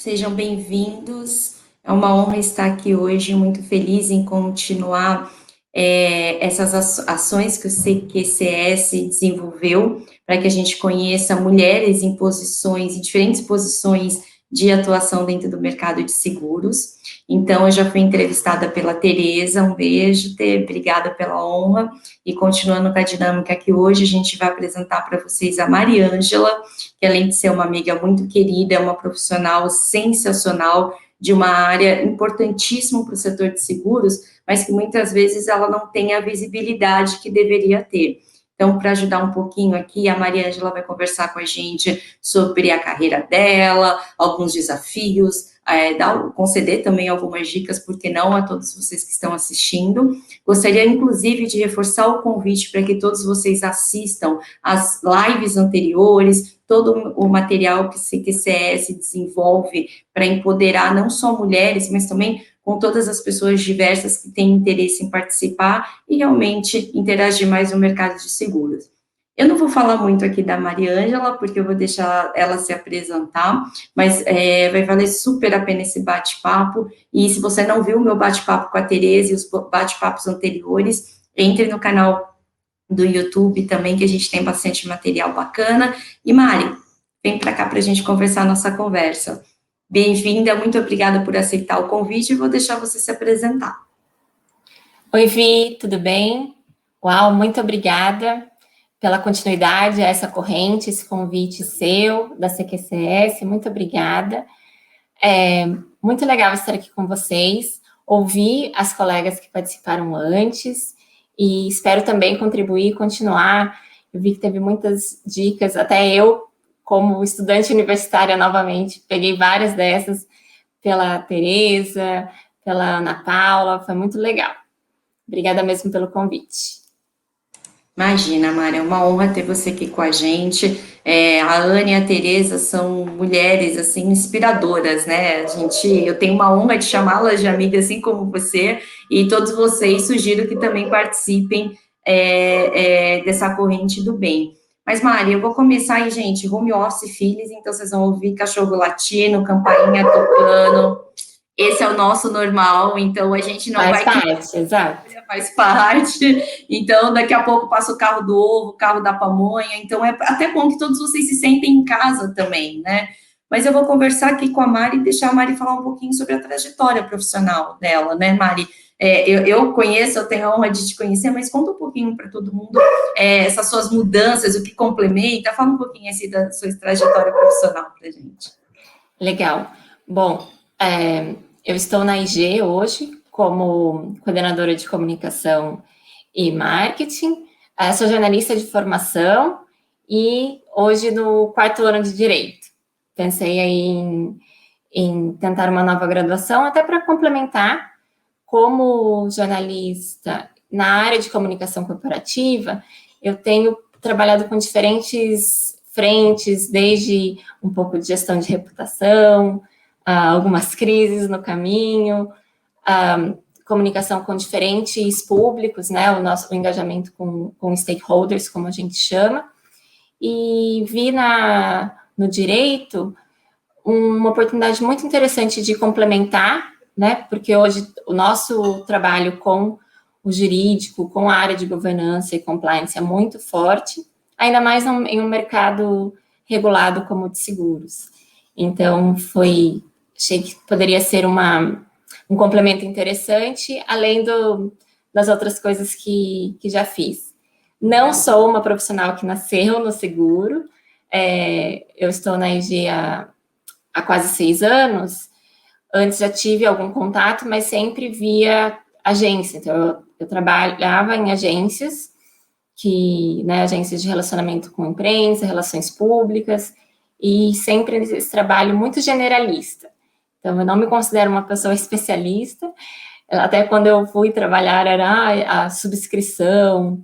sejam bem-vindos. É uma honra estar aqui hoje, muito feliz em continuar essas ações que o CQCS desenvolveu para que a gente conheça mulheres em posições, em diferentes posições de atuação dentro do mercado de seguros. Então, eu já fui entrevistada pela Tereza, um beijo, obrigada pela honra, e continuando com a dinâmica que hoje a gente vai apresentar para vocês a Mariângela, que além de ser uma amiga muito querida, é uma profissional sensacional, de uma área importantíssima para o setor de seguros, mas que muitas vezes ela não tem a visibilidade que deveria ter. Então, para ajudar um pouquinho aqui, a Mariângela vai conversar com a gente sobre a carreira dela, alguns desafios, conceder também algumas dicas, porque não a todos vocês que estão assistindo. Gostaria, inclusive, de reforçar o convite para que todos vocês assistam as lives anteriores, todo o material que o CQCS desenvolve para empoderar não só mulheres, mas também com todas as pessoas diversas que têm interesse em participar e realmente interagir mais no mercado de seguros. Eu não vou falar muito aqui da Mariângela, porque eu vou deixar ela se apresentar, mas vai valer super a pena esse bate-papo, e se você não viu o meu bate-papo com a Tereza e os bate-papos anteriores, entre no canal do YouTube também, que a gente tem bastante material bacana. E Mari, vem para cá para a gente conversar a nossa conversa. Bem-vinda, muito obrigada por aceitar o convite, e vou deixar você se apresentar. Oi, Vi, tudo bem? Uau, muito obrigada pela continuidade a essa corrente, esse convite seu, da CQCS, muito obrigada. É muito legal estar aqui com vocês, ouvir as colegas que participaram antes, e espero também contribuir e continuar. Eu vi que teve muitas dicas, até eu, como estudante universitária novamente, peguei várias dessas pela Tereza, pela Ana Paula, foi muito legal. Obrigada mesmo pelo convite. Imagina, Mari, é uma honra ter você aqui com a gente. A Ana e a Tereza são mulheres, assim, inspiradoras, né? Eu tenho uma honra de chamá-las de amiga, assim como você, e todos vocês sugiro que também participem dessa corrente do bem. Mas, Mari, eu vou começar aí, gente, home office filhos, então vocês vão ouvir cachorro latindo, campainha tocando. Esse é o nosso normal, então a gente não Faz vai... parte, exato. Faz parte, então daqui a pouco passa o carro do ovo, o carro da pamonha, então é até bom que todos vocês se sentem em casa também, né? Mas eu vou conversar aqui com a Mari e deixar a Mari falar um pouquinho sobre a trajetória profissional dela, né, Mari? Eu conheço, eu tenho a honra de te conhecer, mas conta um pouquinho para todo mundo essas suas mudanças, o que complementa, fala um pouquinho assim da sua trajetória profissional para a gente. Legal. Bom, eu estou na IG hoje como coordenadora de comunicação e marketing, sou jornalista de formação e hoje no 4º ano de Direito. Pensei aí em tentar uma nova graduação, até para complementar, como jornalista na área de comunicação corporativa, eu tenho trabalhado com diferentes frentes, desde um pouco de gestão de reputação, algumas crises no caminho, comunicação com diferentes públicos, né, o engajamento com stakeholders, como a gente chama, e vi no direito uma oportunidade muito interessante de complementar, né, porque hoje o nosso trabalho com o jurídico, com a área de governança e compliance é muito forte, ainda mais em um mercado regulado como o de seguros. Então, achei que poderia ser um complemento interessante, além das outras coisas que já fiz. Não sou uma profissional que nasceu no seguro, eu estou na IG há quase 6 anos, antes já tive algum contato, mas sempre via agência. Então, eu trabalhava em agências, agências de relacionamento com imprensa, relações públicas, e sempre esse trabalho muito generalista. Então, eu não me considero uma pessoa especialista, até quando eu fui trabalhar era a subscrição,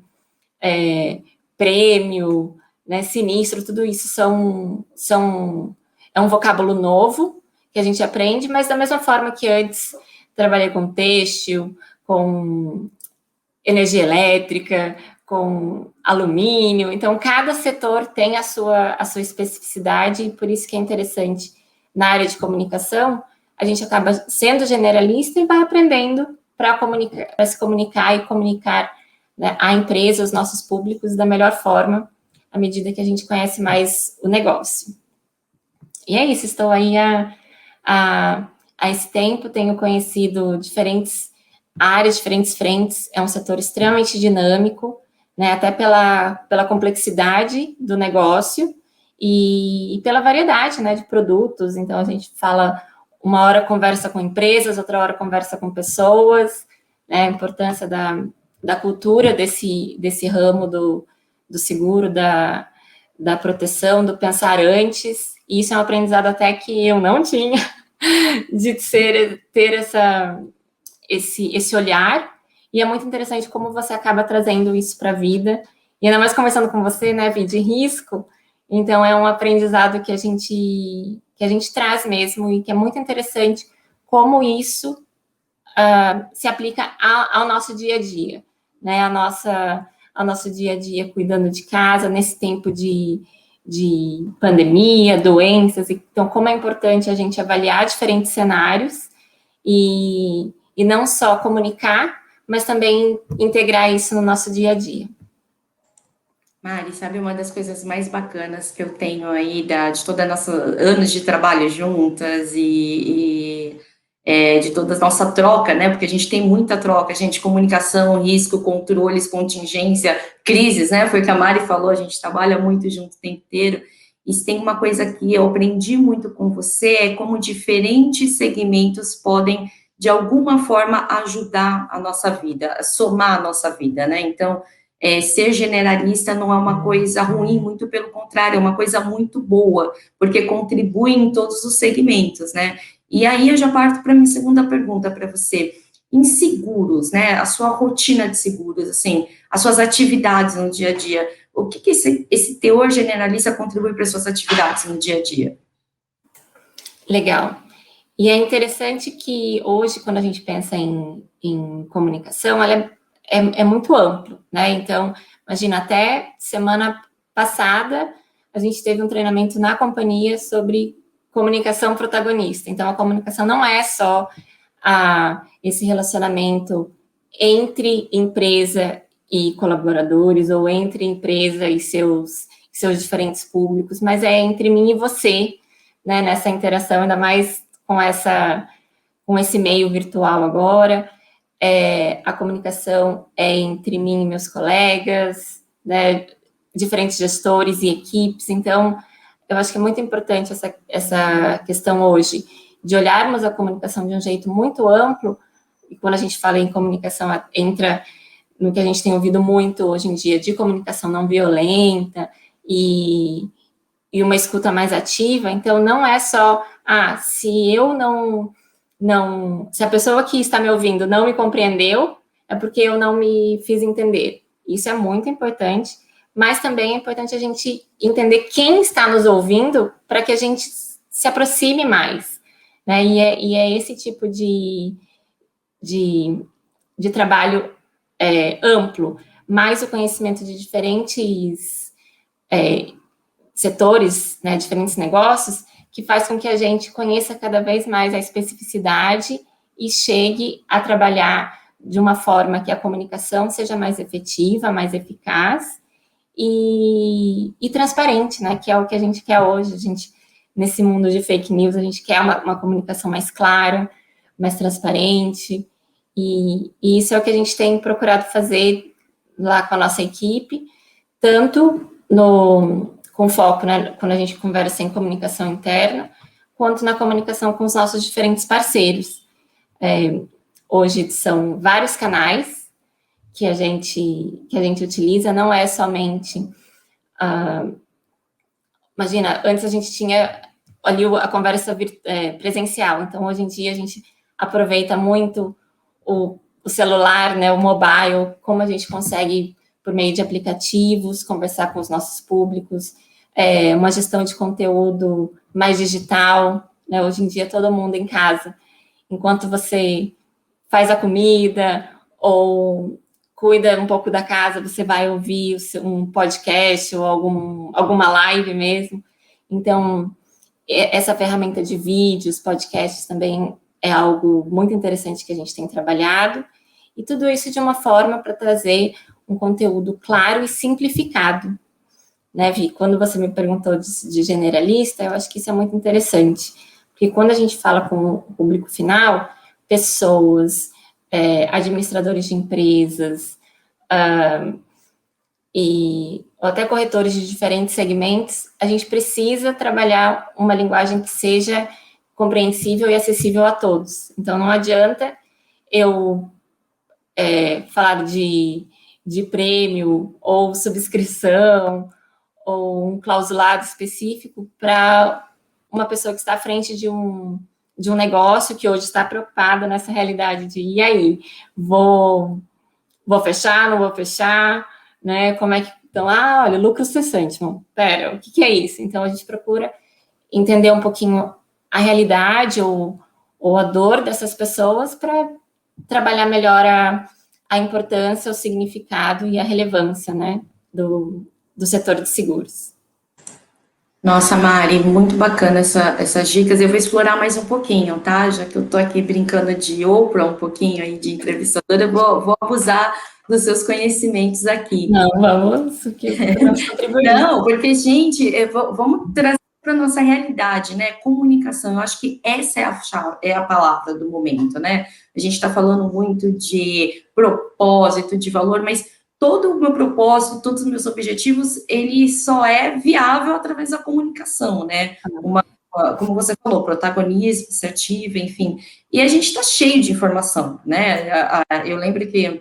prêmio, né, sinistro, tudo isso é um vocábulo novo que a gente aprende, mas da mesma forma que antes trabalhei com têxtil, com energia elétrica, com alumínio, então cada setor tem a sua especificidade, e por isso que é interessante na área de comunicação, a gente acaba sendo generalista e vai aprendendo para se comunicar e comunicar, né, a empresa, os nossos públicos da melhor forma, à medida que a gente conhece mais o negócio. E é isso, estou aí há esse tempo, tenho conhecido diferentes áreas, diferentes frentes, é um setor extremamente dinâmico, né, até pela complexidade do negócio e pela variedade, né, de produtos. Então, a gente fala, uma hora conversa com empresas, outra hora conversa com pessoas, né, a importância da cultura desse ramo do seguro, da proteção, do pensar antes. E isso é um aprendizado até que eu não tinha, de ter esse olhar, e é muito interessante como você acaba trazendo isso para a vida, e ainda mais conversando com você, né, Vi, de risco, então é um aprendizado que a gente traz mesmo, e que é muito interessante como isso se aplica ao nosso dia a dia, né, ao nosso dia a dia cuidando de casa, nesse tempo de pandemia, doenças, então como é importante a gente avaliar diferentes cenários e não só comunicar, mas também integrar isso no nosso dia a dia. Mari, sabe uma das coisas mais bacanas que eu tenho aí de toda a nossa anos de trabalho juntas de toda a nossa troca, né? Porque a gente tem muita troca, gente, comunicação, risco, controles, contingência, crises, né? Foi o que a Mari falou, a gente trabalha muito junto o tempo inteiro. E se tem uma coisa que eu aprendi muito com você, é como diferentes segmentos podem, de alguma forma, ajudar a nossa vida, somar a nossa vida, né? Então, ser generalista não é uma coisa ruim, muito pelo contrário, é uma coisa muito boa, porque contribui em todos os segmentos, né? E aí eu já parto para a minha segunda pergunta para você. Em seguros, né? A sua rotina de seguros, assim, as suas atividades no dia a dia, o que esse teor generalista contribui para as suas atividades no dia a dia? Legal. E é interessante que hoje, quando a gente pensa em comunicação, ela é muito amplo, né? Então, imagina, até semana passada, a gente teve um treinamento na companhia sobre comunicação protagonista. Então, a comunicação não é só esse relacionamento entre empresa e colaboradores, ou entre empresa e seus diferentes públicos, mas é entre mim e você, né, nessa interação, ainda mais com esse meio virtual agora. A comunicação é entre mim e meus colegas, né, diferentes gestores e equipes. Então, eu acho que é muito importante essa questão hoje de olharmos a comunicação de um jeito muito amplo, e quando a gente fala em comunicação, entra no que a gente tem ouvido muito hoje em dia, de comunicação não violenta e uma escuta mais ativa. Então, não é só, se eu se a pessoa que está me ouvindo não me compreendeu, é porque eu não me fiz entender. Isso é muito importante, mas também é importante a gente entender quem está nos ouvindo para que a gente se aproxime mais, né? E é esse tipo de trabalho amplo, mais o conhecimento de diferentes setores, né, diferentes negócios, que faz com que a gente conheça cada vez mais a especificidade e chegue a trabalhar de uma forma que a comunicação seja mais efetiva, mais eficaz e transparente, né, que é o que a gente quer hoje. A gente, nesse mundo de fake news, a gente quer uma comunicação mais clara, mais transparente, e isso é o que a gente tem procurado fazer lá com a nossa equipe, tanto com foco, né, quando a gente conversa em comunicação interna, quanto na comunicação com os nossos diferentes parceiros. Hoje são vários canais que a gente utiliza, não é somente... imagina, antes a gente tinha ali a conversa presencial, então hoje em dia a gente aproveita muito o celular, né, o mobile, como a gente consegue, por meio de aplicativos, conversar com os nossos públicos, uma gestão de conteúdo mais digital, né? Hoje em dia todo mundo em casa, enquanto você faz a comida ou cuida um pouco da casa, você vai ouvir um podcast ou alguma live mesmo. Então, essa ferramenta de vídeos, podcasts também é algo muito interessante que a gente tem trabalhado, e tudo isso de uma forma para trazer um conteúdo claro e simplificado, né, Vi? Quando você me perguntou de generalista, eu acho que isso é muito interessante, porque quando a gente fala com o público final, pessoas, administradores de empresas, ou até corretores de diferentes segmentos, a gente precisa trabalhar uma linguagem que seja compreensível e acessível a todos. Então, não adianta eu falar de prêmio ou subscrição ou um clausulado específico para uma pessoa que está à frente de um negócio que hoje está preocupado nessa realidade de, e aí, vou fechar, não vou fechar, né? Como é que... Então, olha, lucro cessante. Pera, o que é isso? Então, a gente procura entender um pouquinho a realidade ou a dor dessas pessoas para trabalhar melhor a importância, o significado e a relevância, né, do setor de seguros. Nossa, Mari, muito bacana essas dicas. Eu vou explorar mais um pouquinho, tá? Já que eu tô aqui brincando de Oprah um pouquinho aí de entrevistadora, eu vou abusar dos seus conhecimentos aqui. Não, vamos, que podemos contribuir. Não, porque, gente, vamos trazer para a nossa realidade, né? Comunicação, eu acho que essa é a chave, é a palavra do momento, né? A gente está falando muito de propósito, de valor, mas todo o meu propósito, todos os meus objetivos, ele só é viável através da comunicação, né? Como você falou, protagonismo, assertivo, enfim. E a gente está cheio de informação, né? Eu lembro que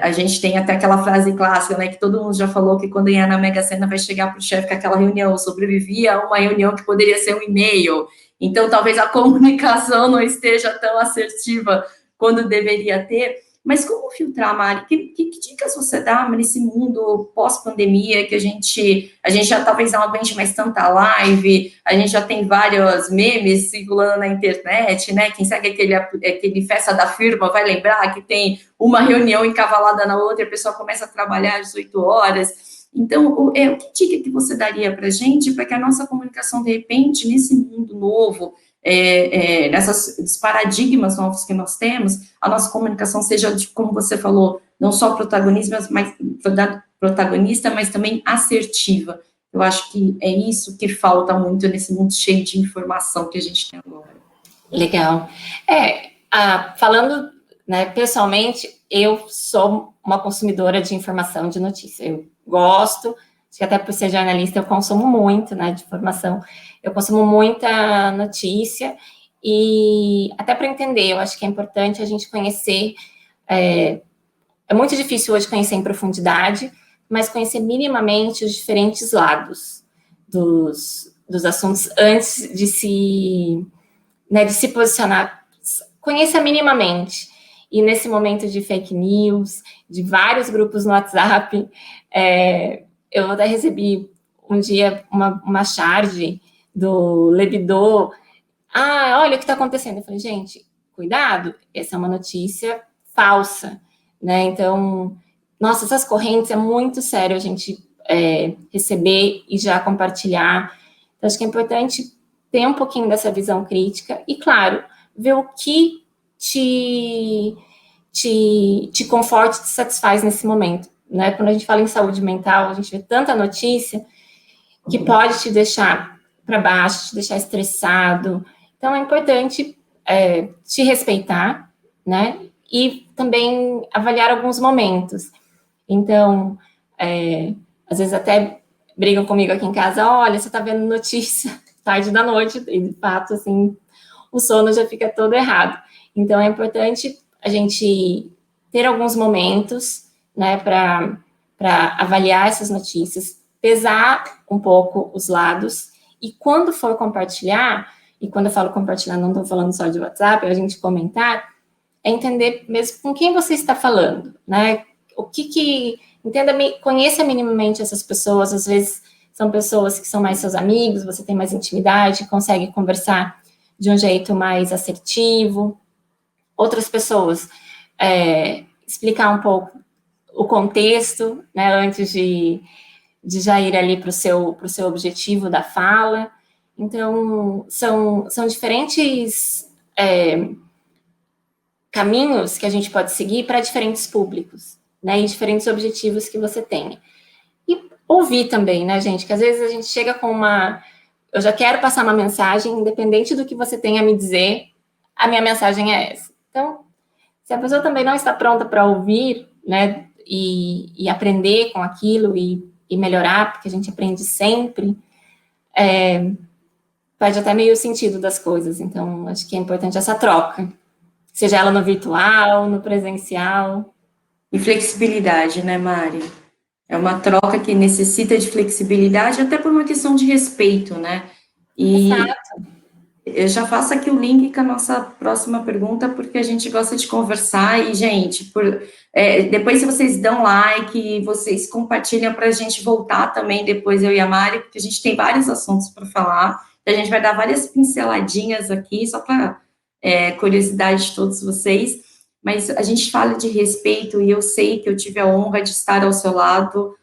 a gente tem até aquela frase clássica, né, que todo mundo já falou, que quando ganhar na Mega Sena vai chegar para o chefe com aquela reunião, sobrevivia a uma reunião que poderia ser um e-mail. Então, talvez a comunicação não esteja tão assertiva quando deveria ter. Mas como filtrar, Mari? Que dicas você dá nesse mundo pós-pandemia, que a gente já talvez não aguente mais tanta live, a gente já tem vários memes circulando na internet, né? Quem segue aquele festa da firma vai lembrar que tem uma reunião encavalada na outra e a pessoa começa a trabalhar às 18 horas. Então, que dica que você daria para a gente para que a nossa comunicação, de repente, nesse mundo novo, nesses paradigmas novos que nós temos, a nossa comunicação seja, como você falou, não só protagonista, mas também assertiva. Eu acho que é isso que falta muito nesse mundo cheio de informação que a gente tem agora. Legal. Falando, né, pessoalmente, eu sou uma consumidora de informação, de notícia. Eu gosto, acho que até por ser jornalista eu consumo muito, né, de informação. Eu consumo muita notícia e até para entender, eu acho que é importante a gente conhecer. É muito difícil hoje conhecer em profundidade, mas conhecer minimamente os diferentes lados dos assuntos antes de se posicionar. Conheça minimamente. E nesse momento de fake news, de vários grupos no WhatsApp, eu até recebi um dia uma charge do Lebedô. Olha o que está acontecendo. Eu falei, gente, cuidado, essa é uma notícia falsa, né? Então, nossa, essas correntes é muito sério a gente receber e já compartilhar. Então, acho que é importante ter um pouquinho dessa visão crítica e, claro, ver o que te conforta e te satisfaz nesse momento, né? Quando a gente fala em saúde mental, a gente vê tanta notícia que pode te deixar para baixo, te deixar estressado. Então, é importante te respeitar, né? E também avaliar alguns momentos. Então, às vezes até brigam comigo aqui em casa, olha, você está vendo notícia tarde da noite, e de fato, assim, o sono já fica todo errado. Então, é importante a gente ter alguns momentos, né, para avaliar essas notícias, pesar um pouco os lados, e quando for compartilhar, e quando eu falo compartilhar, não estou falando só de WhatsApp, a gente comentar, é entender mesmo com quem você está falando, né? Conheça minimamente essas pessoas, às vezes são pessoas que são mais seus amigos, você tem mais intimidade, consegue conversar de um jeito mais assertivo. Outras pessoas, explicar um pouco o contexto, né, antes de já ir ali para o seu objetivo da fala. Então, são diferentes caminhos que a gente pode seguir para diferentes públicos, né, e diferentes objetivos que você tenha. E ouvir também, né, gente, que às vezes a gente chega com eu já quero passar uma mensagem, independente do que você tenha a me dizer, a minha mensagem é essa. Então, se a pessoa também não está pronta para ouvir, né, e aprender com aquilo e melhorar, porque a gente aprende sempre, perde até meio o sentido das coisas. Então, acho que é importante essa troca, seja ela no virtual, no presencial. E flexibilidade, né, Mari? É uma troca que necessita de flexibilidade, até por uma questão de respeito, né? E Exato. eu já faço aqui o link com a nossa próxima pergunta, porque a gente gosta de conversar e, gente, depois se vocês dão like, vocês compartilham para a gente voltar também, depois eu e a Mari, porque a gente tem vários assuntos para falar, a gente vai dar várias pinceladinhas aqui, só para curiosidade de todos vocês, mas a gente fala de respeito e eu sei que eu tive a honra de estar ao seu lado,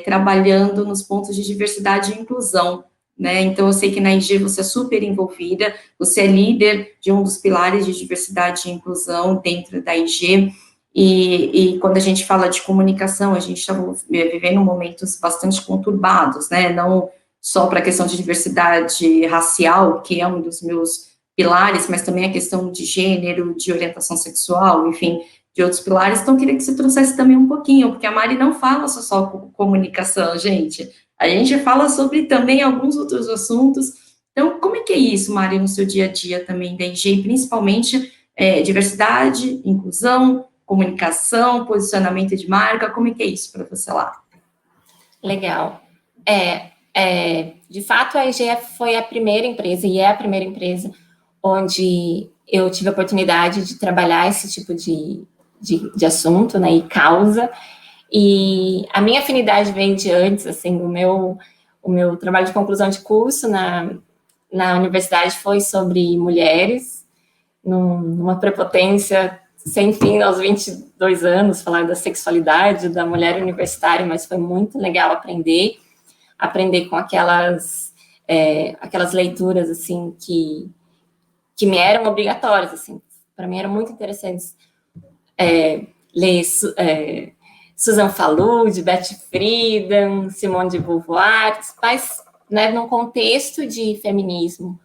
trabalhando nos pontos de diversidade e inclusão, né? Então, eu sei que na IG você é super envolvida, você é líder de um dos pilares de diversidade e inclusão dentro da IG, e quando a gente fala de comunicação, a gente está vivendo momentos bastante conturbados, né? Não só para a questão de diversidade racial, que é um dos meus pilares, mas também a questão de gênero, de orientação sexual, enfim, de outros pilares. Então, eu queria que você trouxesse também um pouquinho, porque a Mari não fala só comunicação, gente. A gente fala sobre também alguns outros assuntos. Então, como é que é isso, Mari, no seu dia a dia também da IG, principalmente diversidade, inclusão, comunicação, posicionamento de marca, como é que é isso para você lá? Legal. De fato, a IGF foi a primeira empresa, e é a primeira empresa, onde eu tive a oportunidade de trabalhar esse tipo de assunto, né, e causa, e a minha afinidade vem de antes, assim, o meu trabalho de conclusão de curso na universidade foi sobre mulheres, numa prepotência sem fim aos 22 anos, falar da sexualidade da mulher universitária, mas foi muito legal aprender com aquelas leituras, assim, que me eram obrigatórias, assim, para mim eram muito interessantes, ler Susan Falud, Betty Friedan, Simone de Beauvoir, mas, né, num contexto de feminismo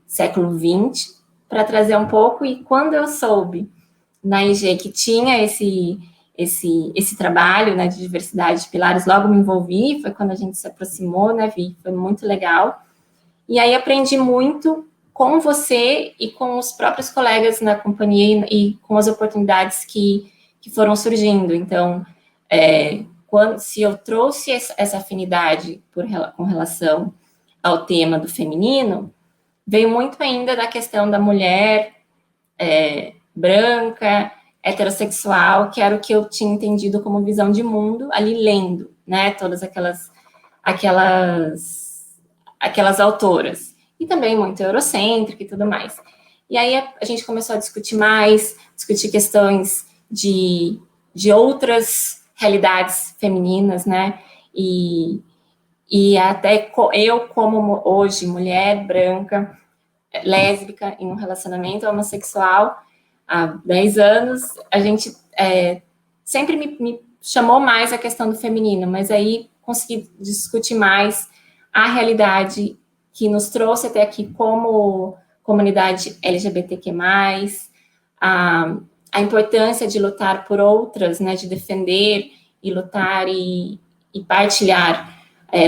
século XX, para trazer um pouco, e quando eu soube na IG que tinha esse trabalho, né, de diversidade de pilares, logo me envolvi, foi quando a gente se aproximou, né, Vi, foi muito legal, e aí aprendi muito com você e com os próprios colegas na companhia e com as oportunidades que foram surgindo. Então, se eu trouxe essa afinidade com relação ao tema do feminino, veio muito ainda da questão da mulher branca, heterossexual, que era o que eu tinha entendido como visão de mundo, ali lendo, né, todas aquelas autoras. E também muito eurocêntrica e tudo mais. E aí a gente começou a discutir questões de outras realidades femininas, né, e até eu, como hoje, mulher branca, lésbica, em um relacionamento homossexual, há 10 anos, a gente sempre me chamou mais a questão do feminino, mas aí consegui discutir mais a realidade que nos trouxe até aqui como comunidade LGBTQ+, a importância de lutar por outras, né, de defender e lutar e partilhar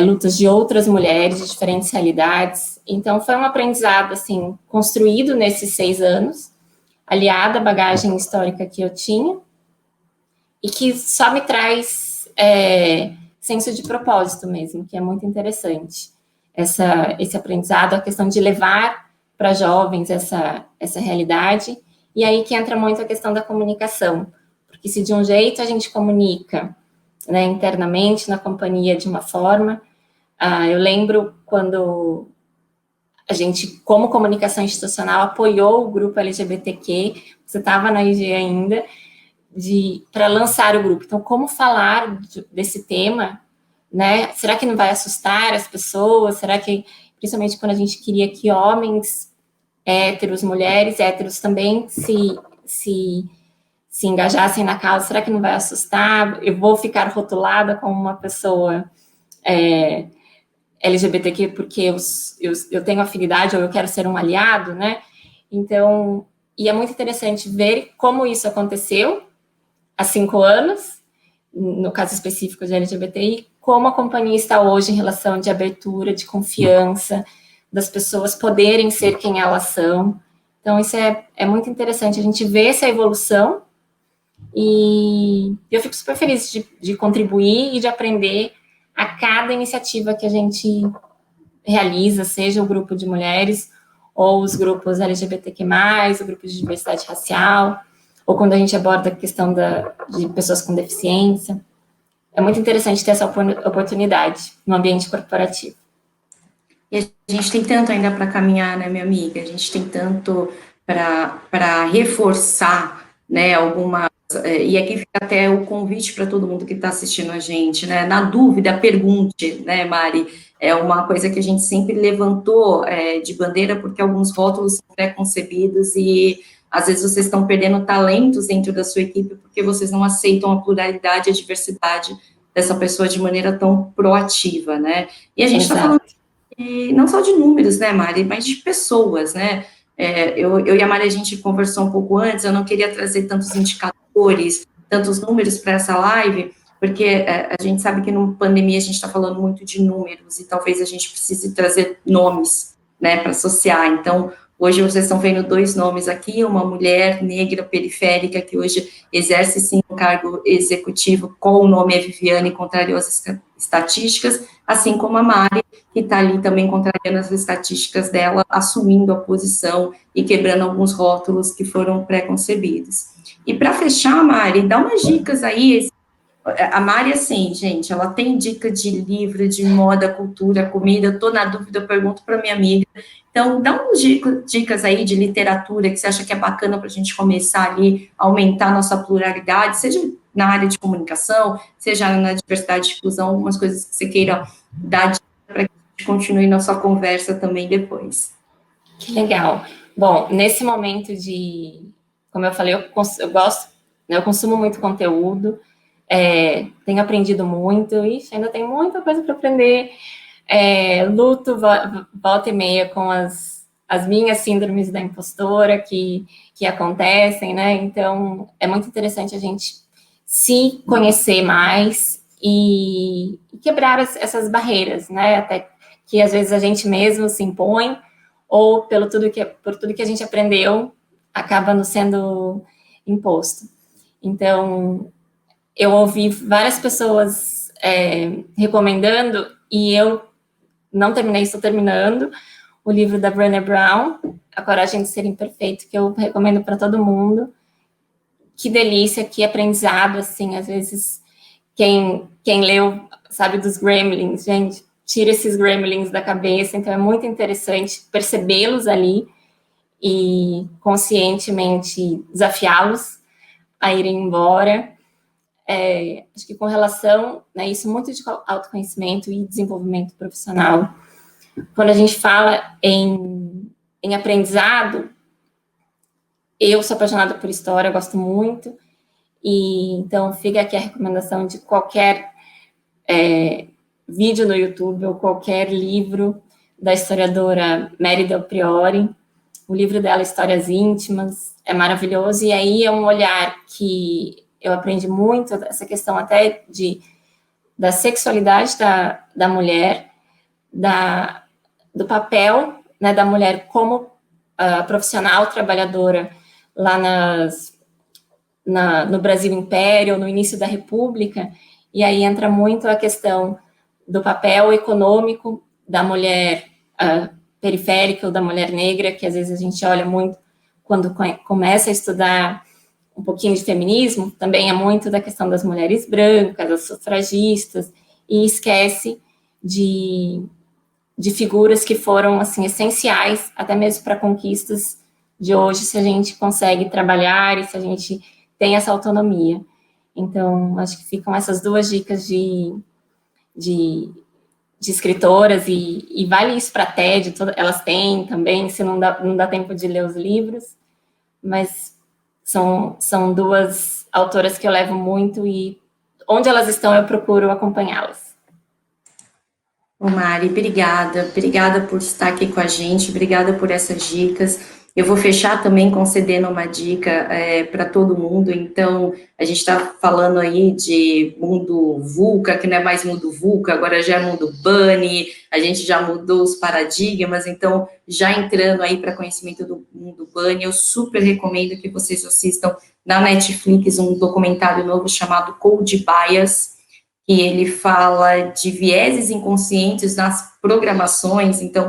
lutas de outras mulheres de diferentes realidades. Então, foi um aprendizado, assim, construído nesses 6 anos, aliado à bagagem histórica que eu tinha, e que só me traz senso de propósito mesmo, que é muito interessante. Esse aprendizado, a questão de levar para jovens essa realidade, e aí que entra muito a questão da comunicação, porque se de um jeito a gente comunica, né, internamente na companhia de uma forma, eu lembro quando a gente, como comunicação institucional, apoiou o grupo LGBTQ, você estava na IG ainda, para lançar o grupo. Então, como falar desse tema, né? Será que não vai assustar as pessoas? Será que... principalmente quando a gente queria que homens héteros, mulheres héteros também se engajassem na causa. Será que não vai assustar? Eu vou ficar rotulada como uma pessoa LGBTQ porque eu tenho afinidade ou eu quero ser um aliado, né? Então, e é muito interessante ver como isso aconteceu há 5 anos, no caso específico de LGBTI, como a companhia está hoje em relação de abertura, de confiança, das pessoas poderem ser quem elas são. Então, isso é muito interessante, a gente vê essa evolução, e eu fico super feliz de contribuir e de aprender a cada iniciativa que a gente realiza, seja o grupo de mulheres, ou os grupos LGBTQ+, o grupo de diversidade racial, ou quando a gente aborda a questão de pessoas com deficiência. É muito interessante ter essa oportunidade no ambiente corporativo. E a gente tem tanto ainda para caminhar, né, minha amiga? A gente tem tanto para reforçar, né, algumas. E aqui fica até o convite para todo mundo que está assistindo a gente, né? Na dúvida, pergunte, né, Mari? É uma coisa que a gente sempre levantou de bandeira, porque alguns rótulos são pré-concebidos e às vezes vocês estão perdendo talentos dentro da sua equipe porque vocês não aceitam a pluralidade e a diversidade dessa pessoa de maneira tão proativa, né? E a gente está falando não só de números, né, Mari, mas de pessoas, né? Eu e a Mari, a gente conversou um pouco antes, eu não queria trazer tantos indicadores, tantos números para essa live, porque a gente sabe que numa pandemia a gente está falando muito de números, e talvez a gente precise trazer nomes, né, para associar. Então, hoje vocês estão vendo 2 nomes aqui, uma mulher negra periférica, que hoje exerce, sim, um cargo executivo, com o nome é Viviane, contrariou as estatísticas, assim como a Mari, que está ali também contrariando as estatísticas dela, assumindo a posição e quebrando alguns rótulos que foram pré-concebidos. E para fechar, Mari, dá umas dicas aí. A Mari, assim, gente, ela tem dica de livro, de moda, cultura, comida. Eu estou na dúvida, eu pergunto para minha amiga. Então, dá umas dicas aí de literatura que você acha que é bacana para a gente começar ali a aumentar a nossa pluralidade, seja na área de comunicação, seja na diversidade e inclusão, algumas coisas que você queira dar para que a gente continue nossa conversa também depois. Que legal. Bom, nesse momento como eu falei, eu gosto, né, eu consumo muito conteúdo, tenho aprendido muito, ainda tem muita coisa para aprender, luto volta e meia com as minhas síndromes da impostora que acontecem, né? Então, é muito interessante a gente se conhecer mais e quebrar essas barreiras, né? Até que às vezes a gente mesmo se impõe, ou por tudo que a gente aprendeu, acaba nos sendo imposto. Então, eu ouvi várias pessoas recomendando, e eu não terminei, estou terminando, o livro da Brené Brown, A Coragem de Ser Imperfeito, que eu recomendo para todo mundo. Que delícia, que aprendizado, assim, às vezes, quem leu sabe dos gremlins, gente, tira esses gremlins da cabeça, então é muito interessante percebê-los ali e conscientemente desafiá-los a irem embora. Acho que com relação, né, isso muito de autoconhecimento e desenvolvimento profissional. Quando a gente fala em aprendizado, eu sou apaixonada por história, gosto muito, e então fica aqui a recomendação de qualquer vídeo no YouTube ou qualquer livro da historiadora Mary Del Priore. O livro dela, Histórias Íntimas, é maravilhoso, e aí é um olhar que eu aprendi muito, essa questão até da sexualidade da mulher, do papel, né, da mulher como profissional trabalhadora lá no Brasil Império, no início da República, e aí entra muito a questão do papel econômico da mulher periférica ou da mulher negra, que às vezes a gente olha muito quando começa a estudar um pouquinho de feminismo, também é muito da questão das mulheres brancas, das sufragistas, e esquece de figuras que foram, assim, essenciais, até mesmo para conquistas de hoje, se a gente consegue trabalhar e se a gente tem essa autonomia. Então, acho que ficam essas 2 dicas de escritoras, e vale isso para a TED, elas têm também, se não dá tempo de ler os livros, mas são duas autoras que eu levo muito, e onde elas estão eu procuro acompanhá-las. Ô Mari, obrigada por estar aqui com a gente, obrigada por essas dicas. Eu vou fechar também concedendo uma dica para todo mundo. Então, a gente está falando aí de mundo VUCA, que não é mais mundo VUCA, agora já é mundo Bunny, a gente já mudou os paradigmas, então, já entrando aí para conhecimento do mundo Bunny, eu super recomendo que vocês assistam na Netflix um documentário novo chamado Code Bias, que ele fala de vieses inconscientes nas programações. Então,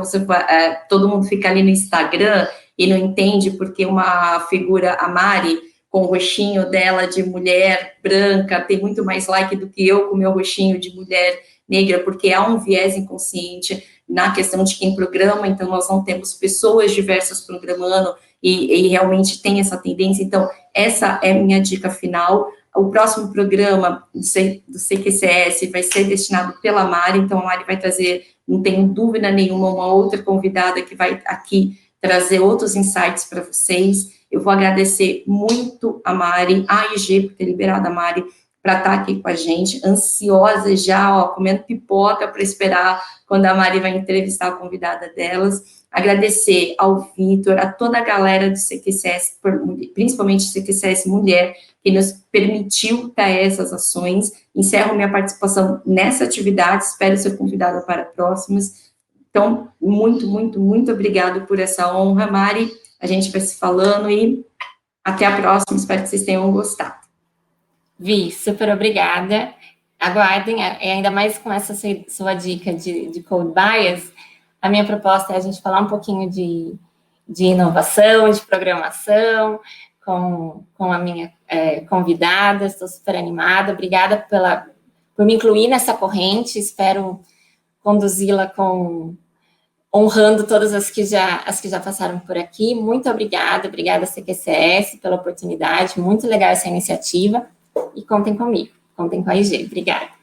todo mundo fica ali no Instagram e não entende porque uma figura, a Mari, com o rostinho dela de mulher branca, tem muito mais like do que eu com o meu rostinho de mulher negra, porque há um viés inconsciente na questão de quem programa. Então, nós não temos pessoas diversas programando e realmente tem essa tendência. Então, essa é a minha dica final. O próximo programa do CQCS vai ser destinado pela Mari, então a Mari vai trazer, não tenho dúvida nenhuma, uma outra convidada que vai aqui trazer outros insights para vocês. Eu vou agradecer muito a Mari, a AIG, por ter liberado a Mari para estar aqui com a gente, ansiosa já, comendo pipoca para esperar quando a Mari vai entrevistar a convidada delas. Agradecer ao Vitor, a toda a galera do CQCS, principalmente do CQCS Mulher, que nos permitiu ter essas ações. Encerro minha participação nessa atividade, espero ser convidada para próximas. Então, muito, muito, muito obrigado por essa honra, Mari. A gente vai se falando e até a próxima, espero que vocês tenham gostado. Vi, super obrigada. Aguardem, ainda mais com essa sua dica de Code Bias, a minha proposta é a gente falar um pouquinho de inovação, de programação, com a minha convidada. Estou super animada. Obrigada por me incluir nessa corrente. Espero conduzi-la honrando todas as que já passaram por aqui. Muito obrigada CQCS pela oportunidade. Muito legal essa iniciativa. E contem comigo, contem com a IG. Obrigada.